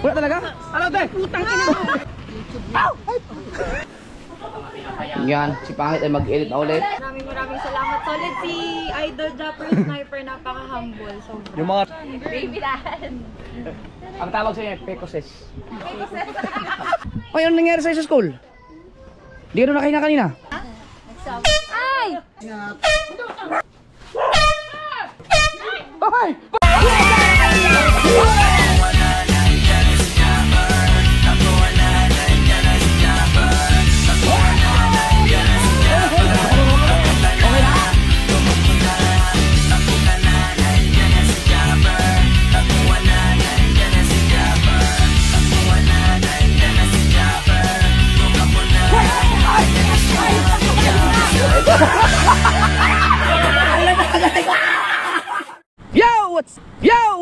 Wala talaga? Ano, te? Putang ina mo. Yan, si Pangit ay mag-edit na ulit. Maraming salamat. Solid si Idol Japper Sniper, napaka-humble. Yung mga... Baby dad. Ang tawag sa inyo, Pecoses. Ay, ano nangyari sa school? Di ka doon nakahinga kanina? Ay! Ay!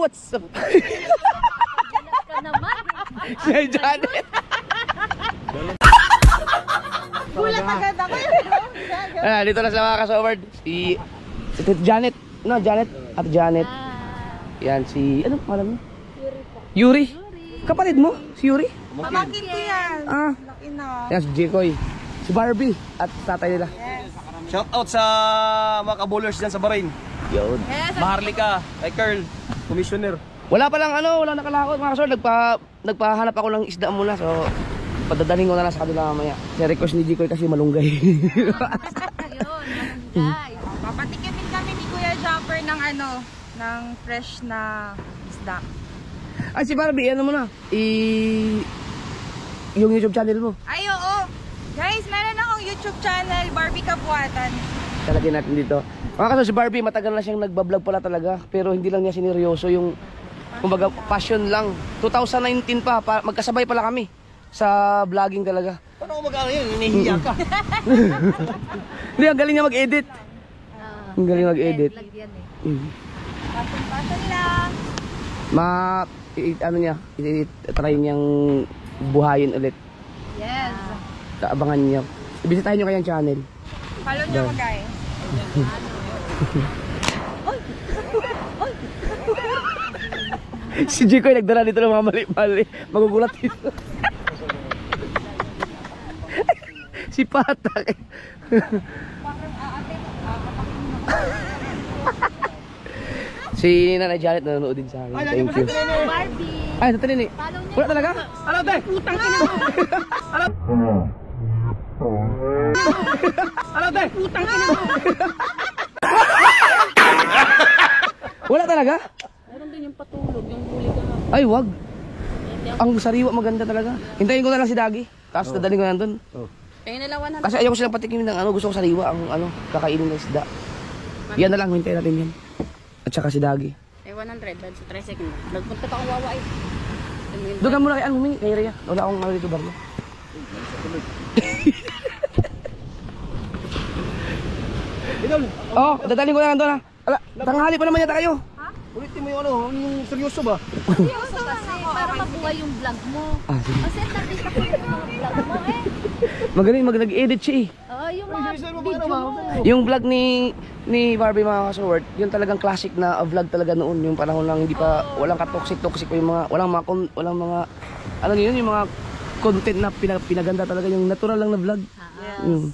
What's up? Ka naman. Si Janet. Gulat agad ako. Dito na sa mga kasoward. Si Janet. No, Janet. At Janet. Yan si... Ano pangalan mo? Yuri. Kapatid mo? Si Yuri? Pamangkin ko yan. Laki na. Yan si Jikoy. Si Barbie. At tatay nila. Yes. Shout out sa mga kabulers dyan sa Bahrain. Yun. Yes. Maharlika, kay Carl, commissioner. Wala pa lang walang nakalakot mga kasoward. Nagpahanap ako ng isda muna. So, padadaling ko na lang sa kanila mamaya. Kasi request ni Jikoy kasi malunggay. Ayun, malunggay. Papatikimin kami ni Kuya Jumper ng ng fresh na isda. Ay, si Barbie, ano mo na? Yung YouTube channel mo. Ay, oo. Guys, meron akong YouTube channel, Barbie Kapuatan. Talagyan natin dito. Mga kaso, si Barbie, matagal na siyang nagbablog pala talaga. Pero hindi lang niya sineryoso yung, kumbaga, passion lang. 2019 pa, magkasabay pala kami sa vlogging talaga. Paano ako mag-ano yun? Hinihiya ka. Hindi, ang galing niya mag-edit. Ang galing mag-edit. Pasan lang. Ano niya, try niyang buhayin ulit. Yes. Kaabangan niya. Ibisitahin niyo kayang channel. Follow niyo ako, guys. Si Jikoy nagdala dito ng mga mali-mali. Magugulat dito. Si Patak. Si Nanay Janet nanonood din sa akin. Thank you. Barbie. Ay, natalin eh. Wala talaga? Ano, te? Putang ina mo. Ano, te? Putang ina mo. Wala talaga? Meron din yung patulog, yung huli ka lang. Ay, wag. Ang sariwa maganda talaga. Hintayin ko na lang si Dagi. Tapos dadaling ko na doon. Kaya nila 100. Kasi ayoko silang patikimin ng gusto ko sariwa ang kakainin ng isda. Yan na lang, hintayin natin yan. At saka si Dagi. Eh 100 dahil sa tricycle. Nagpunta pa akong wawa eh. Doon ka muna humingi kay Rhea. Wala akong dito barlo. Oh, dadaling ko na lang doon ha. Ala, tanghali pa naman yata kayo. Ulitin mo yung seryoso ba? Seryoso kasi para mabuhay yung vlog mo. Sige. Kasi artista ko yung mga vlog mo eh. Magaling nag-edit siya eh. Yung mga video mo. Yung vlog ni Barbie mga kasoward, yung talagang classic na vlog talaga noon, yung panahon lang hindi pa walang ka-toxic pa yung mga walang mga ano yun, yung mga content na pinaganda talaga, yung natural lang na vlog. Yes.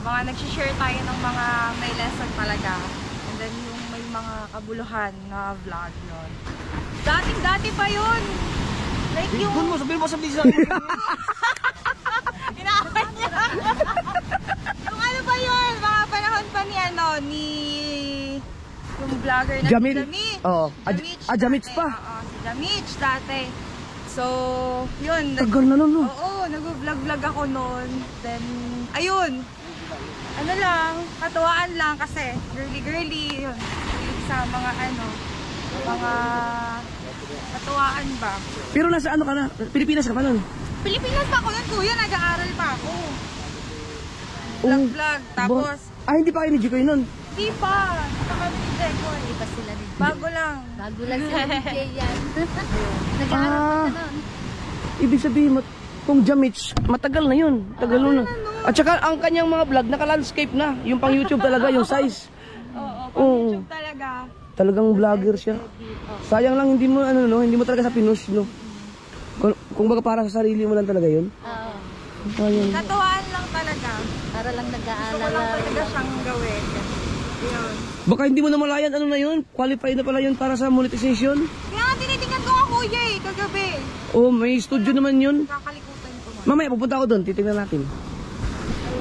Mga nag-share tayo ng mga may lesson talaga. And then yung may mga kabuluhan na vlog nun. Dating-dati pa yun. Like yung... Doon mo, sabihin mo sa bisa. Inaaway niya. Yung ano ba yun? Mga panahon pa ni yung vlogger na Jamil. si Jamich. Oo. Jamich pa. Oo, si Jamich dati. So, yun. Tagal na nun, no? Oo, nag-vlog ako noon. Then, ayun. Ano lang, katuwaan lang kasi girly-girly, yun. Sa mga mga katuwaan ba. Pero nasa ano ka na? Pilipinas ka pa nun? Pilipinas pa ako nun, kuya. Nag-aaral pa ako. Vlog. Tapos, hindi pa kayo ni Jikoy nun? di pa. Ito kami ni Jekoy. Di pa sila ni Bago lang. Bago lang sila ni Jay yan. Nag-aaral pa na nun. Ibig sabihin, kung Jamich, matagal na yun. Tagal na. At saka ang kanyang mga vlog, naka-landscape na. Yung pang YouTube talaga, yung size. Oo, pang YouTube talaga. Talagang vlogger siya. Sayang lang hindi mo hindi mo talaga sa Pinos, no. Kung baga para sa sarili mo lang talaga yun. Oo. Ayun. Katuwaan lang talaga. Para lang Gusto ko nag-aalala. lang talaga siyang gawin. Yun. Baka hindi mo na malayan, ano na yun? Qualified na pala yun para sa monetization? Kaya nga tinitingnan ko nga kuya eh, kagabi. Oh, may studio naman yun. Kakalikutan ko nga. Mamaya, pupunta ako doon. Titignan natin.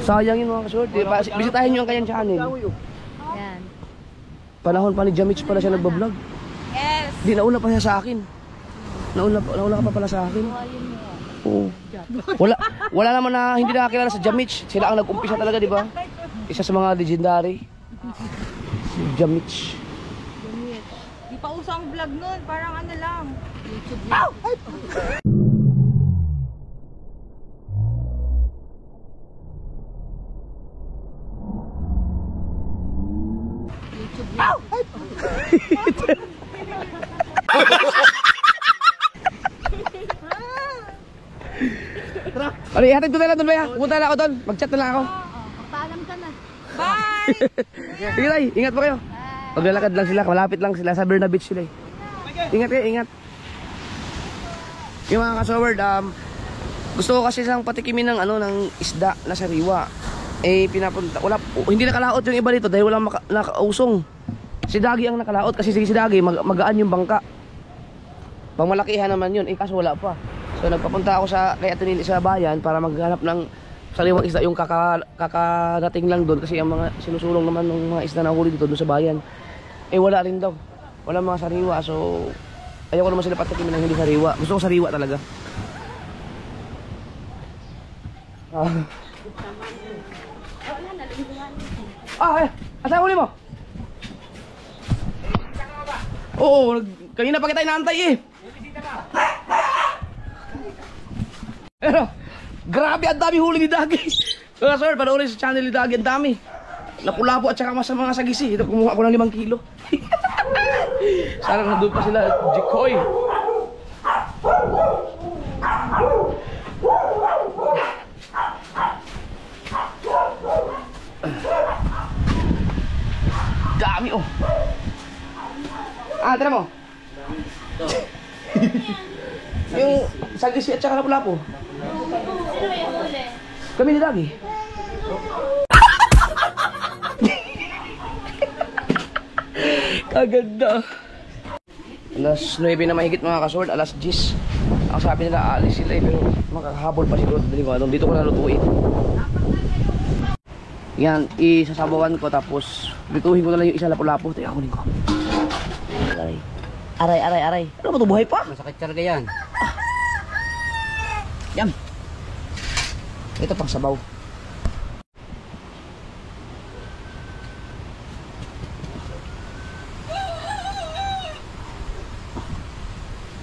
Sayang yun mga kaswerte. Bisitahin nyo ang kanyang channel. Yan. Panahon pa ni Jamich pala siya nagbablog. Yes. Di, nauna pa siya sa akin. Nauna ka pa pala sa akin. Oo. Wala naman na hindi nakakilala sa Jamich. Sila ang nag-umpisa talaga, di ba? Isa sa mga legendary. Si Jamich. Di pa uso ang vlog nun, parang ano lang. YouTube lang. YouTube lang. Ano, ihatid ko na lang doon ba ya? Pupunta na ako doon. Mag-chat na lang ako. Paalam ka na. Bye! Sige tay, ingat po kayo. Maglalakad lang sila, malapit lang sila sa Berna Beach sila eh. Ingat kayo, ingat. Yung mga kasoward, gusto ko kasi isang patikimin ng ano ng isda na sariwa. Eh pinapunta, hindi nakalaot yung iba dito dahil walang nakausong. Si Dagi ang nakalaot kasi si Dagi magaan yung bangka. Pang malakihan naman yun, eh kaso wala pa. So nagpapunta ako kay Atenil sa bayan para maghanap ng sariwang isda, yung kakadating lang doon kasi ang mga sinusulong naman ng mga isda na huli dito doon sa bayan. Eh wala rin daw. Wala mga sariwa, so ayoko naman sila patikimin ng hindi sariwa. Gusto ko sariwa talaga. Asa huli mo? Oo, kanina pa kita inaantay eh. Pero, grabe ang dami huli ni Dagi. Kaya sir, panoorin sa channel ni Dagi, ang dami. Lapu-lapu at saka mga sagisi. Ito, kumuha ko ng 5 kilo. Sana nandun pa sila, Jikoy. Dami oh. Tira mo. Yung sagisi at saka lapu-lapu. Kami ni Dagi. Kaganda. Alas 9 na mahigit mga kasword, alas 10. Ang sabi nila aalis sila eh, pero makakahabol pa siguro. Dito ko na lutuin. Yan, isasabawan ko tapos lutuhin ko na lang yung isa lapu-lapu. Teka, kunin ko. Aray. Ano ba ito, buhay pa? Masakit talaga yan. Yan. Ito pang sabaw.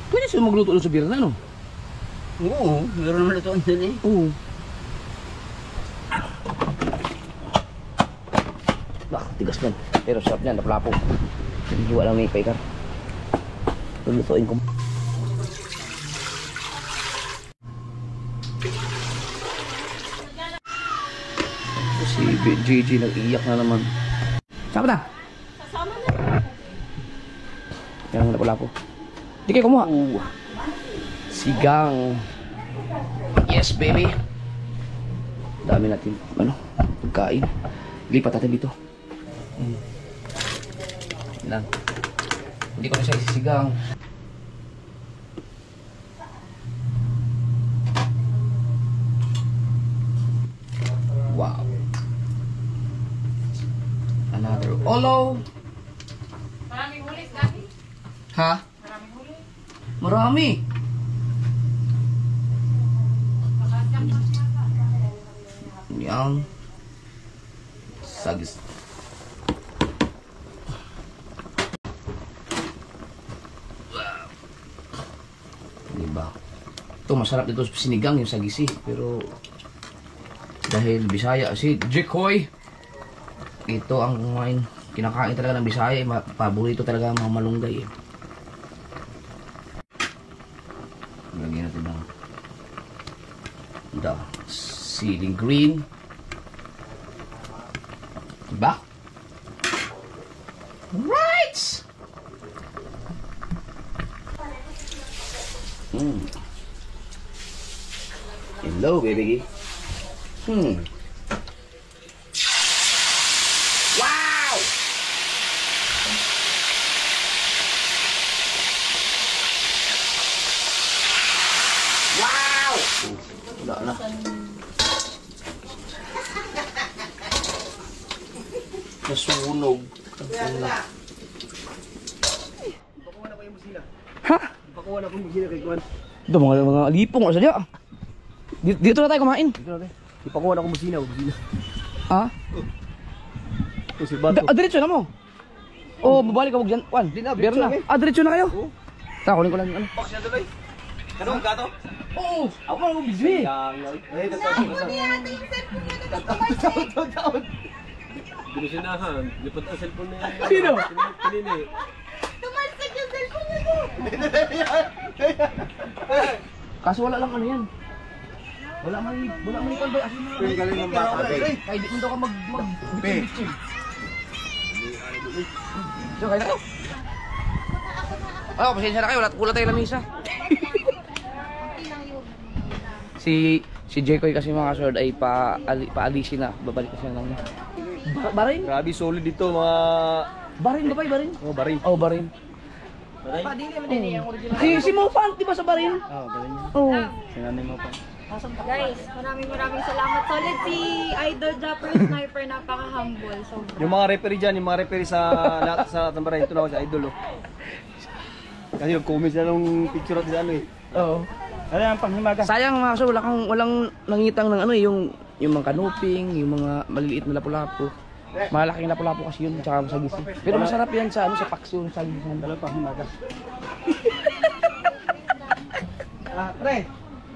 Pwede sila magluto ng subirna, no? Oo, meron naman ito ang dyan eh. Oo. Tigas yan. Pero sarap yan, lapu-lapu. Hiwa lang may paikar. Lulutuin ko. Si JJ nag-iyak na naman. Saan ba? Sasama na. Yan, lapu-lapu. Di kayo kumuha. Sigang. Yes, baby. Dami natin, pagkain. Lipat natin dito. Yan. Hindi ko na siya isisigang. Wow. Another olo. Maraming huli, Dagi. Ha? Maraming huli. Marami. Yan. Sagis. Diba? Ito masarap dito sa sinigang yung sagisi. Pero dahil Bisaya si Jikoy, ito ang kinakain talaga ng Bisaya. Paborito talaga ang mga malunggay eh. Lagyan natin ng ceiling green. Diba? Right! Hello, baby. Wow! Wow! Wala na. Nasunog. Ha? Pakuha na kung bigyan kay Kwan. Ito mga lipong o sadya. Dito na tayo kumain. Ipakuha na kung busina. Ha? Kung silbato. Diretso na mo. Oh, babalik ka wag dyan. Juan, Di na, beer diretso na. na, Diretso na kayo. Oo. Ta, kunin ko lang yung ano. Box na tuloy. Kanong gato? Oo, ako man ako busy. Eh, tatawag. Binusinahan, lipat ang cellphone na yan. Sino? Pinini. Tumalsik yung cellphone niya mo. Kaso wala lang ano yan. Wala man ikaw ba? Asin na Yung galing ng bata. Kaya di mo daw ka bitchin. So, kaya na kayo. Oh, pasensya na kayo. Wala tayo lamisa. Si Jekoy kasi mga sword ay paalisin na. Babalik kasi na lang niya. Barin? Grabe, solid dito mga... Barin ba ba? Barin? Oh, barin. Oh, barin. Si Mofan, di ba sa barin? Ah, barin niya. Oo. Sinanay mo pa. Guys, maraming salamat. Solid si Idol Japper Sniper, napaka-humble. Sobra. Yung mga referee dyan, yung mga referee sa lahat sa Tambaray, ito na ako sa idol oh. Kasi nag-comment sila nung picture natin sa ano eh. Oo. Ano yung panghimaga? Sayang mga kaso, walang nangitang ng ano yung mga kanuping, yung mga maliliit na lapu-lapu. Malaking lapu-lapu kasi yun, tsaka masagis. Pero masarap yan sa sa paksyo, sa gisan. Dalawa panghimaga. Pre!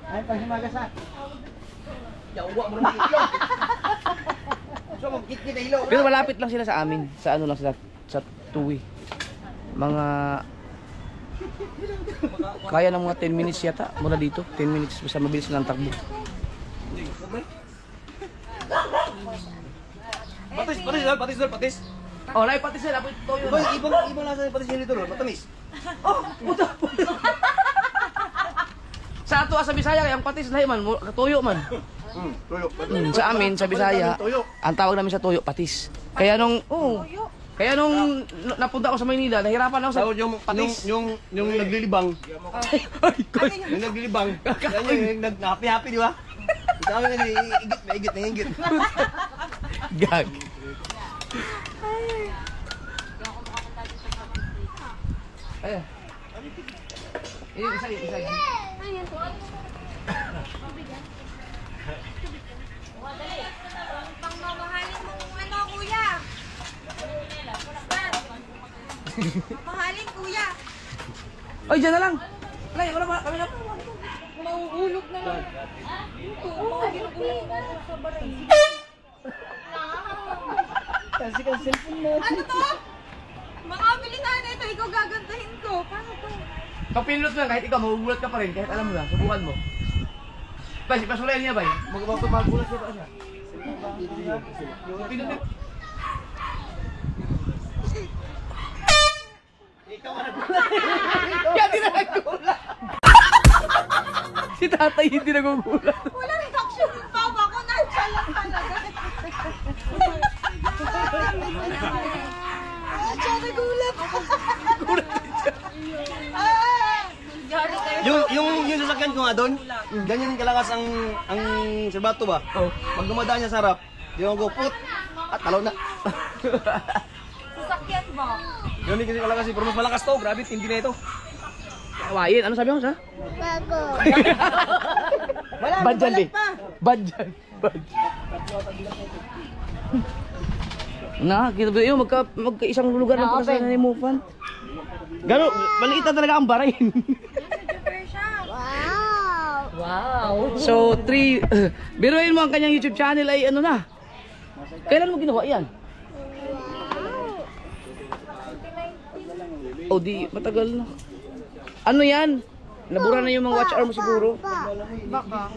Ay, panghimaga sa... Yawa mo naman ilo! So, mag-kit na ilo! Pero malapit lang sila sa amin, sa ano lang sila, sa Tuwi. Mga... Kaya ng mga 10 minutes yata, mula dito. 10 minutes, basta mabilis na ang takbo. Patis! Oh, lai pati sila, ito yun. Boy, ibang lasa yung patis nito, matamis. Oh, puta. Sa ato sa Bisaya, yung patis lahi man, tuyo man. Tuyo. Sa amin, sa Bisaya, ang tawag namin sa tuyo, patis. Kaya nung napunta ako sa Maynila, nahirapan ako sa Tawag yung patis. yung naglilibang. Yung naglilibang. Yan yung nag-happy-happy, di ba? Ito kami naigit. Gag. Ayan. Isa. Pangmamahalin mo ano, kuya? Mamahalin, kuya. Ay, dyan na lang. Lay, wala ba? Kami na. Mauulog na lang. Oo, ginugulat mo sa baray. Kasi kang cellphone mo. Ano to? Makabili nga na ito, ikaw gagantahin ko. Paano to? Pag pinulot mo yan, kahit ikaw, magugulat ka pa rin. Kahit alam mo na, subukan mo. Bay, pasulayan niya, bay. Magugulat siya pa siya. Pinulot. Kaya di na nagugulat. Si tatay hindi nagugulat. Wala reaction yung papa ko, nandiya lang talaga. Siya nagulat. Yung sasakyan ko nga doon, ganyan din kalakas ang serbato ba? Oh. Pag dumadaan niya sa harap, di ako put at talo na. Sasakyan ba? Yun din kasi kalakas pero mas malakas to, grabe tindi na ito. Kawain, ano sabi mo sa? Bago. Badyan eh. Badyan. Na, kita ba yun, magka-isang lugar na pala sa ni Mufan. Gano, maliit na talaga ang barain. Wow. So, biruin mo ang kanyang YouTube channel ay ano na. Kailan mo ginawa yan? Oh, di, matagal na. Ano yan? Nabura na yung mga watch hour mo siguro. Baka.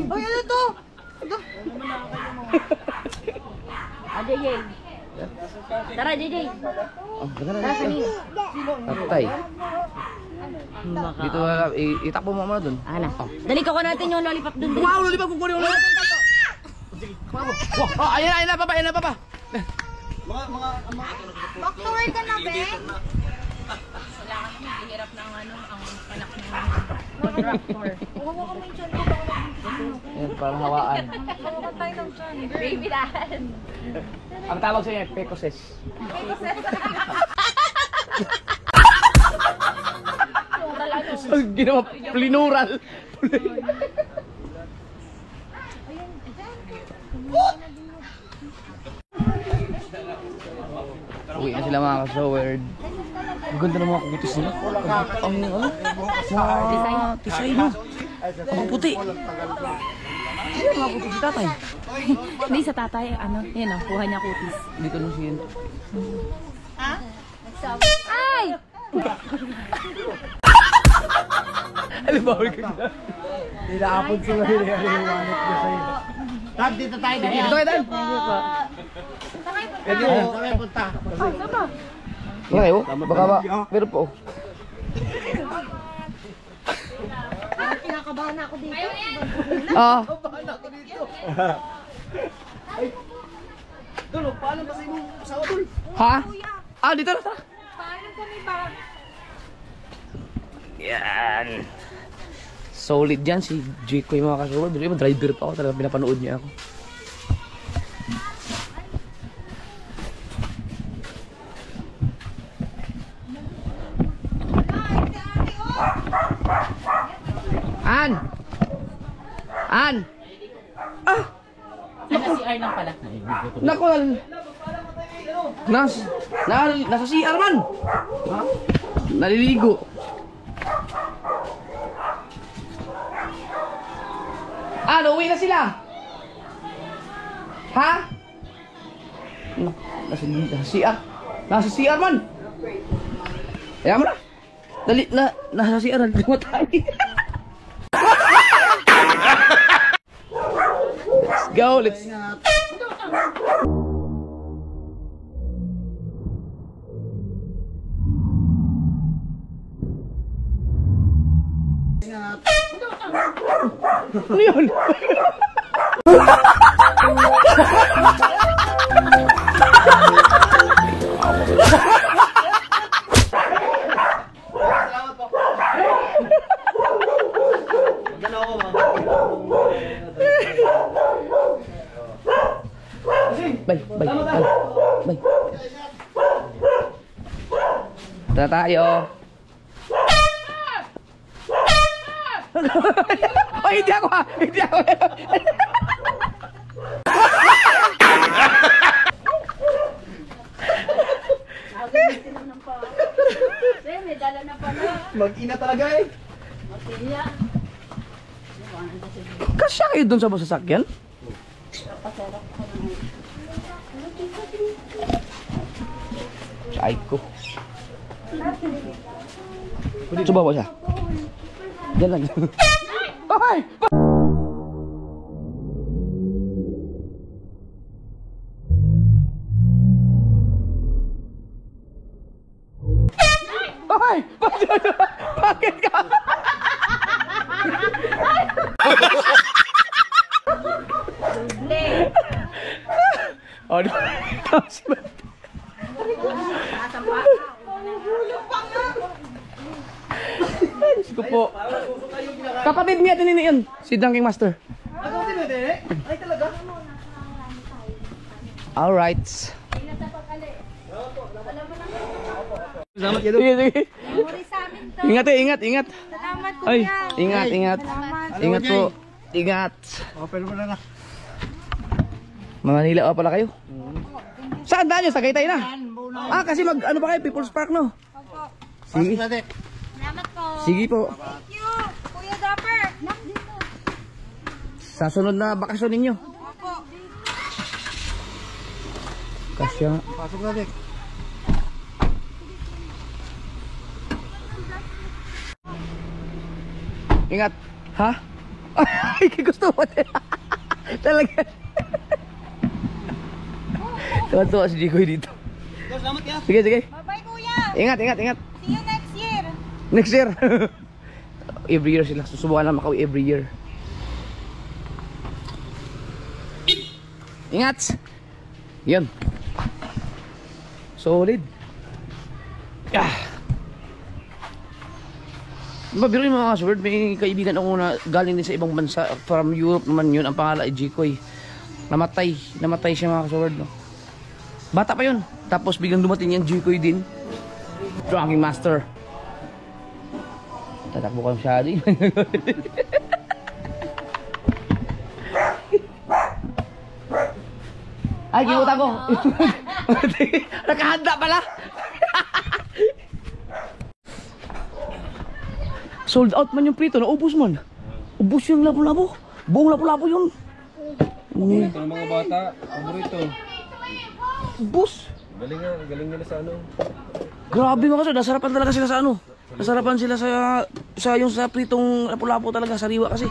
Ay, ano to? JJ. Tara, JJ. Oh, ganda na. Patay. Dito na, itakbo mo muna dun. Ana. Dali ko natin yung lollipop dun. Wow, lollipop, kukunin ko na. Wow, ayan na, papa, ayan na, papa. Doctor ka na, be? Hirap ng ano, ang anak ng contractor. Ayan, parang hawaan. Baby dad. Ang tawag sa inyo, pecoses. Ginawa, plinural. Uwi na sila mga ka-showerd. Ang ganda ng mga kutis nila. Ang ano? Mga design no? Ang puti. Ano mga puti si tatay? Hindi sa tatay, ano, yun o, kuha niya kutis. Dito nung siya. Ay! Alam ba, huwag ka na. Inaapod sila hiniwanit ko sa'yo. Tag, dito tayo. Dito kayo tayo. Pwede mo, kami punta. Nga kayo, baka ba, pero po. Kinakabahan ako dito. Ah. Dulo, paano kasi yung asawa dul? Ha? Ah, dito na. Paano kami ba? Yan. Solid yan si Jake ko yung mga kasuwag. Pero yung driver pa ako. Talagang pinapanood niya ako. An! An! Ah! Ano si Arnang pala? Naku! Nasa CR man! Ha? Naliligo. Uwi na sila! Ha? Nasa CR. Nasa CR man! Kaya mo na! Dali na! Nasa CR. Nalimatay. Let's go! Let's... Ano yun? Bay. Tara tayo. Oh, hindi ako ha! Hindi ako! May dala na pala. Mag-ina talaga eh. Kasya kayo dun sa sasakyan? Ay ko. Coba mo siya. Diyan lang. Ay! Ay! Bakit ka? Oh, di ba? Ko po. Kapatid niya din yun, si Dunking Master. Ako din eh. Ay talaga. Alright. Salamat kayo. Sige. Memory sa amin to. Ingat. Salamat, Ay, kuya. ingat. Ingat po. Ingat. Open mo na. Manila pala kayo. Saan daan nyo? Sa Tagaytay na? Ah, kasi ano ba kayo? People's Park, no? Sige. Salamat po. Sige po. Thank you, Kuya Dapper. Sa sunod na bakasyon ninyo. Opo. Kasya. Pasok na dik. Ingat. Ha? Ay, gusto mo. Talaga. Tuwa-tuwa si Jikoy dito. Salamat ya. Sige. Bye-bye, Kuya. Ingat. See you next year. Next year. Every year sila. Susubukan na Macau every year. Ingat! Yan. Solid. Mabiro yung mga kasword, may kaibigan ako na galing din sa ibang bansa, from Europe naman yun, ang pangalan ay Jikoy. Namatay siya mga kasword, no? Bata pa yun, tapos biglang dumating yan Jikoy din. Driving master. Tatakbo ka siya din. Ay, ginuta ko. Nakahanda pala. Sold out man yung prito, naubos man. Ubos yung lapu-lapu. Buong lapu-lapu yun. Ito ng mga bata, paborito. Ubos. Galing nila sa ano. Grabe mga kasod, nasarapan talaga sila sa ano. Nasarapan sila sa yung sa pritong lapu-lapu talaga, sariwa kasi.